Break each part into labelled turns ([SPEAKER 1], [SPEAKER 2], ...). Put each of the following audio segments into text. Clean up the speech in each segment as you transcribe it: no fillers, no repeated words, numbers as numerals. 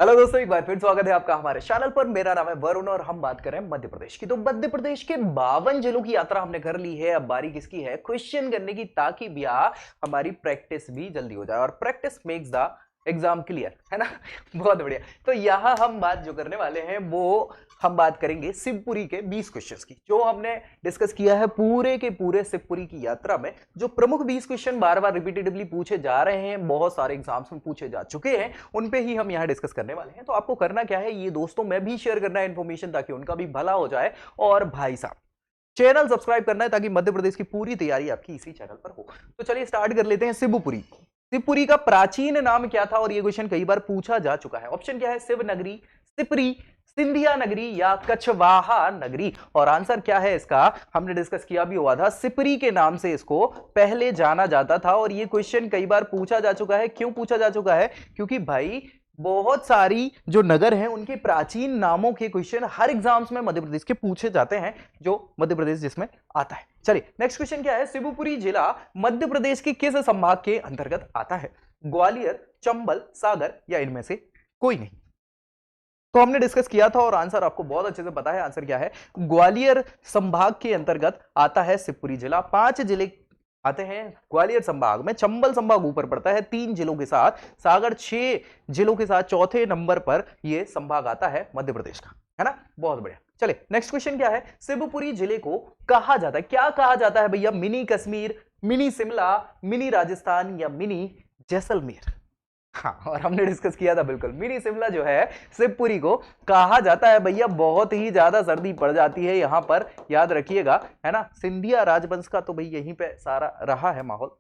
[SPEAKER 1] Hello दोस्तों, एक बार फिर स्वागत है आपका हमारे चैनल पर। मेरा नाम है वरुण और हम बात कर रहे हैं मध्य प्रदेश की। तो मध्य प्रदेश के 52 जिलों की यात्रा हमने कर ली है। अब बारी किसकी है? क्वेश्चन करने की, ताकि भैया हमारी प्रैक्टिस भी जल्दी हो जाए और practice makes the exam clear, है ना। बहुत बढ़िया। तो यहां हम बात जो करने वाले हैं वो हम बात करेंगे शिवपुरी के 20 क्वेश्चंस की, जो हमने डिस्कस किया है पूरे के पूरे शिवपुरी की यात्रा में। जो प्रमुख 20 क्वेश्चन बार बार रिपीटेडली पूछे जा रहे हैं, बहुत सारे एग्जाम्स में पूछे जा चुके हैं, उन पे ही हम यहां डिस्कस करने वाले हैं। तो आपको करना क्या है, ये दोस्तों में भी शेयर करना है इन्फॉर्मेशन, ताकि उनका भी भला हो जाए। और भाई साहब, चैनल सब्सक्राइब करना है, ताकि मध्य प्रदेश की पूरी तैयारी आपकी इसी चैनल पर हो। तो चलिए स्टार्ट कर लेते हैं। शिवपुरी, शिवपुरी का प्राचीन नाम क्या था? और ये क्वेश्चन कई बार पूछा जा चुका है। ऑप्शन क्या है? शिव नगरी, सिपरी, सिंधिया नगरी या कछवाहा नगरी। और आंसर क्या है इसका? हमने डिस्कस किया भी हुआ था। सिपरी के नाम से इसको पहले जाना जाता था। और ये क्वेश्चन कई बार पूछा जा चुका है। क्यों पूछा जा चुका है? क्योंकि भाई बहुत सारी जो नगर हैं उनके प्राचीन नामों के क्वेश्चन हर एग्जाम्स में मध्य प्रदेश के पूछे जाते हैं, जो मध्य प्रदेश जिसमें आता है। चलिए नेक्स्ट क्वेश्चन क्या है? शिवपुरी जिला मध्य प्रदेश के किस संभाग के अंतर्गत आता है? ग्वालियर, चंबल, सागर या इनमें से कोई नहीं। तो हमने डिस्कस किया था और आंसर आपको बहुत अच्छे से पता है। आंसर क्या है? ग्वालियर संभाग के अंतर्गत आता है शिवपुरी जिला। 5 जिले आते हैं ग्वालियर संभाग में। चंबल संभाग ऊपर पड़ता है 3 जिलों के साथ, सागर 6 जिलों के साथ चौथे नंबर पर यह संभाग आता है मध्य प्रदेश का, है ना। बहुत बढ़िया। चलिए नेक्स्ट क्वेश्चन क्या है? शिवपुरी जिले को कहा जाता है, क्या कहा जाता है भैया? Mini Kashmir, mini Shimla, mini Rajasthan या मिनी जैसलमेर? हाँ, और हमने डिस्कस किया था बिल्कुल। मिनी शिमला जो है शिवपुरी को कहा जाता है भैया। बहुत ही ज्यादा सर्दी पड़ जाती है यहां पर, याद रखिएगा, है ना। सिंधिया राजवंश का तो भाई यहीं पे सारा रहा है माहौल।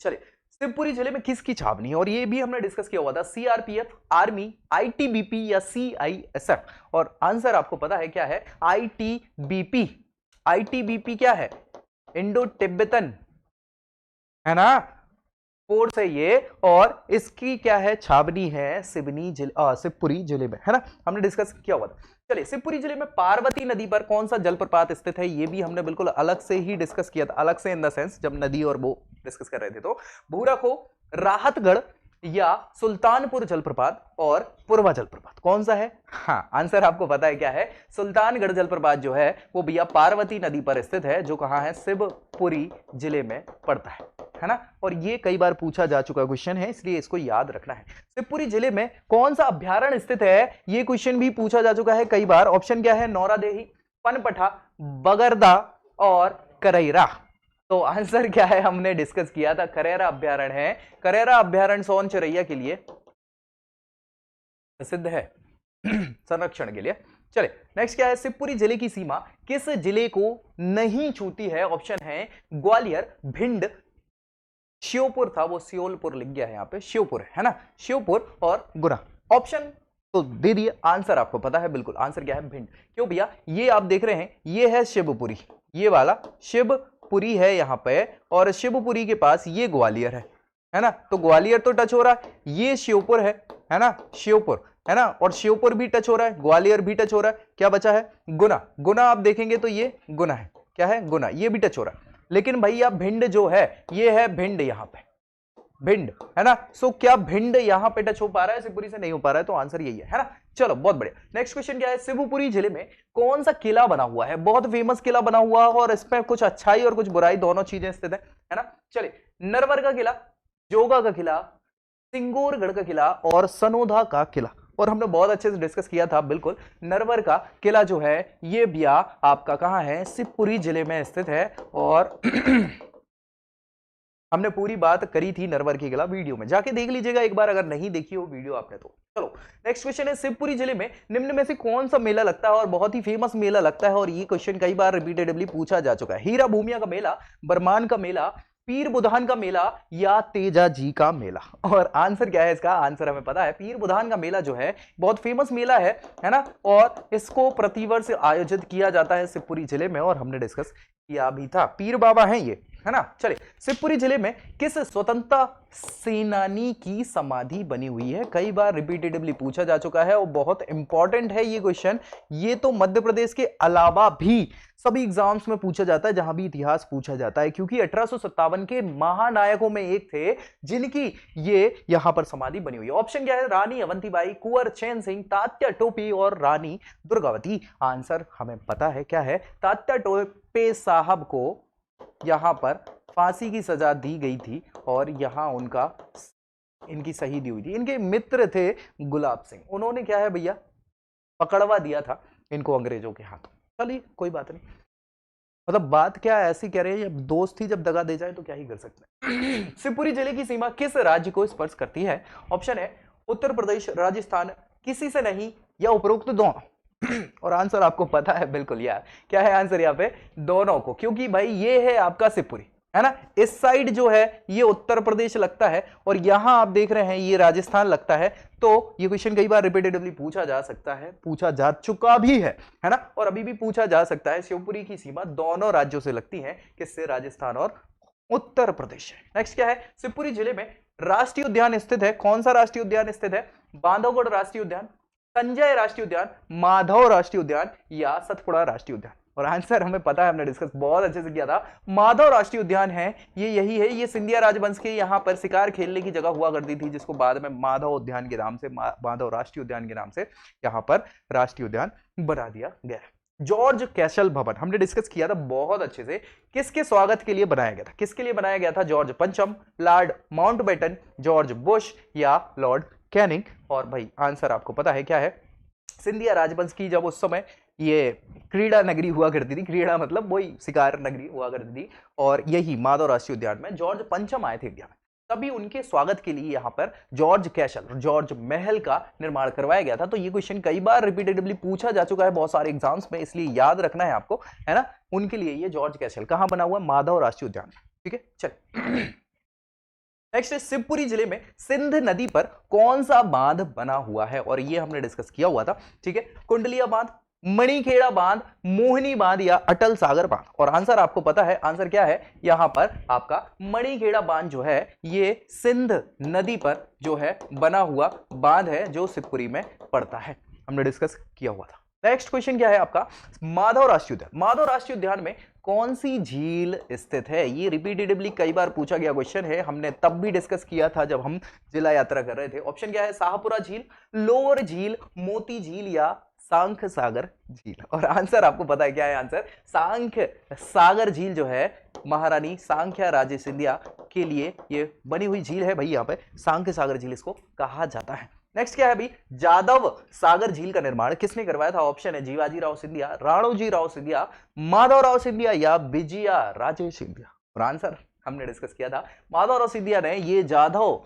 [SPEAKER 1] चलिए, शिवपुरी जिले में किसकी छावनी है? और ये भी हमने डिस्कस किया हुआ था। सीआरपीएफ, आर्मी, आईटीबीपी या सीआईएसएफ? और आंसर आपको पता है क्या है? आईटीबीपी। आईटीबीपी क्या है? इंडो तिब्बतन, है ना, फोर्स है ये। और इसकी क्या है? छावनी है शिवपुरी जिले में, है ना। हमने डिस्कस किया हुआ था। चलिए, शिवपुरी जिले में पार्वती नदी पर कौन सा जलप्रपात स्थित है? ये भी हमने बिल्कुल अलग से ही डिस्कस किया था। अलग से इन द सेंस, जब नदी और वो डिस्कस कर रहे थे। तो भूराखो, राहतगढ़ या सुल्तानपुर जलप्रपात और पूर्वा जलप्रपात, कौन सा है? हाँ, आंसर आपको पता है क्या है? सुल्तानगढ़ जलप्रपात जो है वो भैया पार्वती नदी पर स्थित है, जो कहां है? शिवपुरी जिले में पड़ता है ना। और ये कई बार पूछा जा चुका क्वेश्चन है, इसलिए इसको याद रखना है। शिवपुरी जिले में कौन सा अभ्यारण्य स्थित है? ये क्वेश्चन भी पूछा जा चुका है कई बार। ऑप्शन क्या है? नौरादेही, पनपठा, बगरदा और करैरा। तो आंसर क्या है? हमने डिस्कस किया था, करैरा अभ्यारण्य है। करैरा अभ्यारण्य सोन चिरैया के लिए प्रसिद्ध है, संरक्षण के लिए। चले नेक्स्ट क्या है? शिवपुरी जिले की सीमा किस जिले को नहीं छूती है? ऑप्शन है ग्वालियर, भिंड, श्योपुर था वो श्योलपुर लिख गया है यहाँ पे, श्योपुर है ना, श्योपुर और गुना। ऑप्शन तो दे दिए, आंसर आपको पता है बिल्कुल। आंसर क्या है? भिंड। क्यों भैया? ये आप देख रहे हैं, ये है शिवपुरी, ये वाला शिवपुरी है यहाँ पे, और शिवपुरी के पास ये ग्वालियर है ना। तो ग्वालियर तो टच हो रहा है, ये श्योपुर है ना, श्योपुर, है ना। और श्योपुर भी टच हो रहा है, ग्वालियर भी टच हो रहा है। क्या बचा है? गुना। गुना आप देखेंगे तो ये गुना है। क्या है? गुना। ये भी टच हो रहा है। लेकिन भैया भिंड जो है, ये है भिंड, यहां पे भिंड, है ना। सो क्या भिंड यहां पे टच हो पा रहा है? शिवपुरी से नहीं हो पा रहा है, तो आंसर यही है ना। चलो बहुत बढ़िया। नेक्स्ट क्वेश्चन क्या है? शिवपुरी जिले में कौन सा किला बना हुआ है? बहुत फेमस किला बना हुआ है, और इसमें कुछ अच्छाई और कुछ बुराई दोनों चीजें स्थित है ना। चलिए, नरवर का किला, जोगा का किला, सिंगोरगढ़ का किला और सनोधा का किला। और हमने बहुत अच्छे से डिस्कस किया था बिल्कुल। नरवर का किला जो है ये भी आपका कहां है? शिवपुरी जिले में स्थित है। और हमने पूरी बात करी थी नरवर के किला वीडियो में, जाके देख लीजिएगा एक बार अगर नहीं देखी हो वीडियो आपने तो। चलो नेक्स्ट क्वेश्चन है, शिवपुरी जिले में निम्न में से कौन सा मेला लगता है? और बहुत ही फेमस मेला लगता है, और ये क्वेश्चन कई बार रिपीटेडली पूछा जा चुका है। हीरा भूमिया का मेला, बरमान का मेला, पीर बुधान का मेला या तेजा जी का मेला? और आंसर क्या है इसका? आंसर हमें पता है, पीर बुधान का मेला जो है बहुत फेमस मेला है ना। और इसको प्रतिवर्ष आयोजित किया जाता है शिवपुरी जिले में, और हमने डिस्कस या भी था, पीर बाबा हैं ये, है ना। चलिए, शिवपुरी जिले में किस स्वतंत्रता सेनानी की समाधि बनी हुई है? कई बार रिपीटेडली पूछा जा चुका है और बहुत इंपॉर्टेंट है ये क्वेश्चन। ये तो मध्य प्रदेश के अलावा भी सभी एग्जाम्स में पूछा जाता है जहां भी इतिहास पूछा जाता है, क्योंकि 1857 के महानायकों में एक थे जिनकी ये यहां पर समाधि बनी हुई है। ऑप्शन क्या है? रानी अवंतीबाई, कुंवर चैन सिंह, तात्या टोपे और रानी दुर्गावती। आंसर हमें पता है क्या है। तात्या टोपे साहब को यहां पर फांसी की सजा दी गई थी और यहां इनकी शहीदी हुई थी। इनके मित्र थे गुलाब सिंह, उन्होंने क्या है भैया पकड़वा दिया था इनको अंग्रेजों के हाथों। चलिए कोई बात नहीं, मतलब बात क्या ऐसी कह रहे हैं, जब दोस्त ही जब दगा दे जाए तो क्या ही कर सकते हैं। शिवपुरी जिले की सीमा किस राज्य को स्पर्श करती है? ऑप्शन है उत्तर प्रदेश, राजस्थान, किसी से नहीं, या उपरोक्त दोनों। और आंसर आपको पता है बिल्कुल यार, क्या है आंसर यहाँ पे? दोनों को, क्योंकि भाई ये है आपका शिवपुरी, है ना। इस साइड जो है ये उत्तर प्रदेश लगता है और यहां आप देख रहे हैं ये राजस्थान लगता है। तो ये क्वेश्चन कई बार रिपीटेडली पूछा जा सकता है, पूछा जा चुका भी है ना, और अभी भी पूछा जा सकता है। शिवपुरी की सीमा दोनों राज्यों से लगती है, किससे? राजस्थान और उत्तर प्रदेश। नेक्स्ट क्या है? शिवपुरी जिले में राष्ट्रीय उद्यान स्थित है। कौन सा राष्ट्रीय उद्यान स्थित है? बांधवगढ़ राष्ट्रीय उद्यान, संजय राष्ट्रीय उद्यान, माधव राष्ट्रीय उद्यान या सतपुड़ा राष्ट्रीय उद्यान? और आंसर हमें पता है, हमने डिस्कस बहुत अच्छे से किया था। माधव राष्ट्रीय उद्यान है ये, यही है। ये सिंधिया राजवंश के यहाँ पर शिकार खेलने की जगह हुआ करती थी, जिसको बाद में माधव उद्यान के नाम से, माधव राष्ट्रीय उद्यान के नाम से यहाँ पर राष्ट्रीय उद्यान बना दिया गया। जॉर्ज कैसल भवन हमने डिस्कस किया था बहुत अच्छे से। किसके स्वागत के लिए बनाया गया था? किसके लिए बनाया गया था? जॉर्ज पंचम, लॉर्ड माउंटबेटन, जॉर्ज बुश या लॉर्ड कैनिंग? और भाई आंसर आपको पता है क्या है। सिंधिया राजवंश की जब उस समय ये क्रीड़ा नगरी हुआ करती थी, क्रीड़ा मतलब वही शिकार नगरी हुआ करती थी, और यही माधव राष्ट्रीय उद्यान में जॉर्ज पंचम आए थे इंडिया में, तभी उनके स्वागत के लिए यहाँ पर जॉर्ज कैसल, जॉर्ज महल का निर्माण करवाया गया था। तो ये क्वेश्चन कई बार रिपीटेडली पूछा जा चुका है बहुत सारे एग्जाम्स में, इसलिए याद रखना है आपको, है ना। उनके लिए ये जॉर्ज कैसल कहाँ बना हुआ? माधव राष्ट्रीय उद्यान, ठीक है। चल नेक्स्ट है शिवपुरी जिले में सिंध नदी पर कौन सा बांध बना हुआ है? और ये हमने डिस्कस किया हुआ था, ठीक है। कुंडलिया बांध, मणिखेड़ा बांध, मोहिनी बांध या अटल सागर बांध? और आंसर आपको पता है, आंसर क्या है यहां पर आपका? मणिखेड़ा बांध जो है ये सिंध नदी पर जो है बना हुआ बांध है, जो शिवपुरी में पड़ता है, हमने डिस्कस किया हुआ था। नेक्स्ट क्वेश्चन क्या है आपका? माधव राष्ट्रीय उद्यान, माधव राष्ट्रीय उद्यान में कौन सी झील स्थित है? ये रिपीटेडली कई बार पूछा गया क्वेश्चन है, हमने तब भी डिस्कस किया था जब हम जिला यात्रा कर रहे थे। ऑप्शन क्या है? शाहपुरा झील, लोअर झील, मोती झील या सांख सागर झील? और आंसर आपको पता है क्या है? आंसर सांख सागर झील जो है महारानी सांख्या राजे सिंधिया के लिए ये बनी हुई झील है भाई, यहाँ पे सांख सागर झील इसको कहा जाता है। नेक्स्ट क्या है भाई? जादव सागर झील का निर्माण किसने करवाया था? ऑप्शन है जीवाजी राव सिंधिया, राणोजी राव सिंधिया, माधव राव सिंधिया या विजया राजे सिंधिया? और आंसर हमने डिस्कस किया था, माधव राव सिंधिया ने ये जादव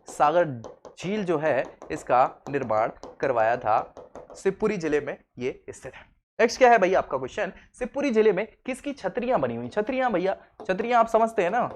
[SPEAKER 1] सागर झील जो है इसका निर्माण करवाया था। शिवपुरी जिले में ये स्थित है। नेक्स्ट क्या है भैया आपका क्वेश्चन? शिवपुरी जिले में किसकी छतरियां बनी हुई? छतरियां भैया, छतरियां आप समझते हैं ना,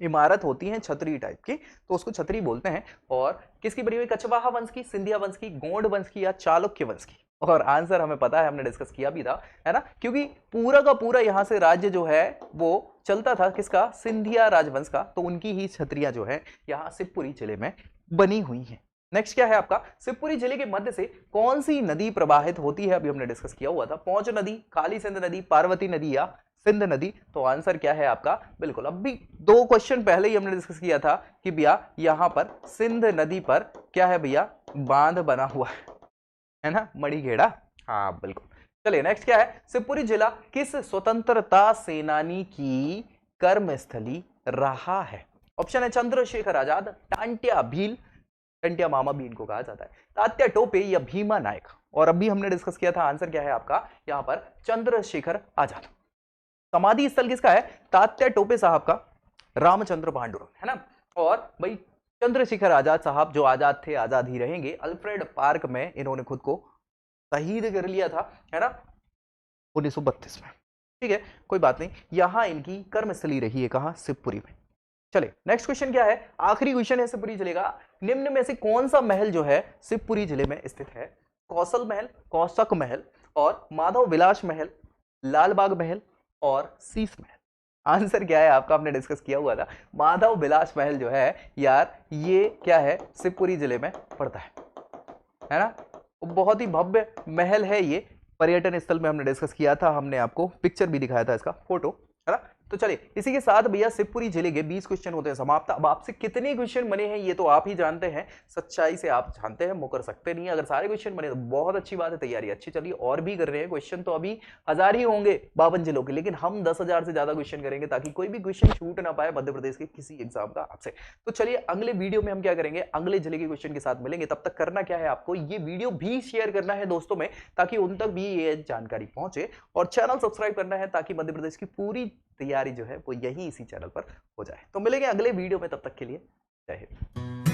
[SPEAKER 1] इमारत होती है छतरी टाइप की, तो उसको छतरी बोलते हैं। और किसकी बनी हुई? कछवाहा वंश की, सिंधिया वंश की, गोंड वंश की या चालुक्य वंश की? और आंसर हमें पता है, हमने डिस्कस किया भी था, है ना, क्योंकि पूरा का पूरा यहां से राज्य जो है वो चलता था किसका? सिंधिया राजवंश का, तो उनकी ही छतरियां जो है यहाँ शिवपुरी जिले में बनी हुई हैं। नेक्स्ट क्या है आपका? शिवपुरी जिले के मध्य से कौन सी नदी प्रवाहित होती है? अभी हमने डिस्कस किया हुआ था, पौंच नदी, काली सिंध नदी, पार्वती नदी या सिंध नदी? तो आंसर क्या है आपका? बिल्कुल, अभी 2 क्वेश्चन पहले ही हमने डिस्कस किया था कि भैया यहां पर सिंध नदी पर क्या है भैया? बांध बना हुआ है ना, मणिखेड़ा। हाँ बिल्कुल। चलिए नेक्स्ट क्या है? शिवपुरी जिला किस स्वतंत्रता सेनानी की कर्मस्थली रहा है? ऑप्शन है चंद्रशेखर आजाद, टांट्या भील, टांट्या मामा भी इनको कहा जाता है, तात्या टोपे या भीमा नायक? और अभी हमने डिस्कस किया था, आंसर क्या है आपका यहाँ पर? चंद्रशेखर आजाद। समाधि स्थल किसका है? तात्या टोपे साहब का, रामचंद्र पांडुरंग, है ना। और भाई चंद्रशेखर आजाद साहब जो आजाद थे आजाद ही रहेंगे, अल्फ्रेड पार्क में इन्होंने खुद को शहीद कर लिया था, है ना, 1932 में, ठीक है, कोई बात नहीं। यहां इनकी कर्मस्थली रही है, कहां? शिवपुरी में। चलिए नेक्स्ट क्वेश्चन क्या है? आखिरी क्वेश्चन है शिवपुरी जिले का। निम्न में से कौन सा महल जो है शिवपुरी जिले में स्थित है? कौशल महल, कौशक महल और माधव विलास महल, लालबाग महल और शीश महल? आंसर क्या है आपका, हमने डिस्कस किया हुआ था। माधव विलास महल जो है यार, ये क्या है, शिवपुरी जिले में पड़ता है ना। बहुत ही भव्य महल है ये, पर्यटन स्थल में हमने डिस्कस किया था, हमने आपको पिक्चर भी दिखाया था इसका, फोटो, है ना। तो चलिए इसी के साथ भैया शिवपुरी जिले के 20 क्वेश्चन होते हैं समाप्त। अब आपसे कितने क्वेश्चन बने हैं ये तो आप ही जानते हैं, सच्चाई से आप जानते हैं, मुकर सकते नहीं। अगर सारे क्वेश्चन बने तो बहुत अच्छी बात है, तैयारी अच्छी चलिए और भी कर रहे हैं। क्वेश्चन तो अभी 1000 ही होंगे 52 जिलों के, लेकिन हम 10,000 से ज्यादा क्वेश्चन करेंगे ताकि कोई भी क्वेश्चन छूट ना पाए मध्य प्रदेश के किसी एग्जाम का आपसे। तो चलिए अगले वीडियो में हम क्या करेंगे, अगले जिले के क्वेश्चन के साथ मिलेंगे। तब तक करना क्या है, आपको ये वीडियो भी शेयर करना है दोस्तों में, ताकि उन तक भी ये जानकारी पहुंचे, और चैनल सब्सक्राइब करना है ताकि मध्य प्रदेश की पूरी तैयारी जो है वो यही इसी चैनल पर हो जाए। तो मिलेंगे अगले वीडियो में, तब तक के लिए जय हिंद।